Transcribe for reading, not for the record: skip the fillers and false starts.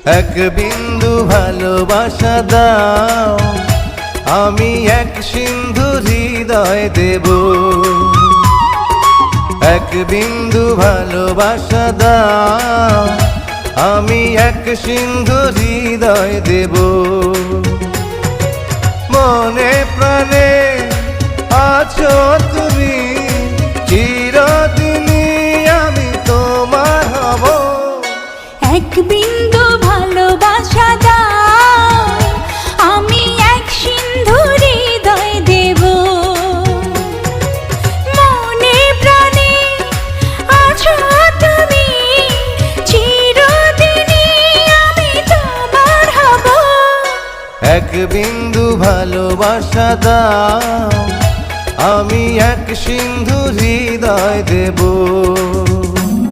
এক বিন্দু ভালোবাসা দাও, আমি এক সিন্ধু হৃদয় দেব। এক বিন্দু ভালোবাসা দাও, আমি এক সিন্ধু হৃদয় দেব। মনে প্রাণে আছো তুমি, চিরদিনই আমি তোমার হব। এক বিন্দু ভালোবাসা দাও, আমি এক সিন্ধু হৃদয় দেব। মনে প্রাণে আছো তুমি, চিরদিনই আমি তোমার হব। এক বিন্দু ভালোবাসা দাও, আমি এক সিন্ধু হৃদয় দেব।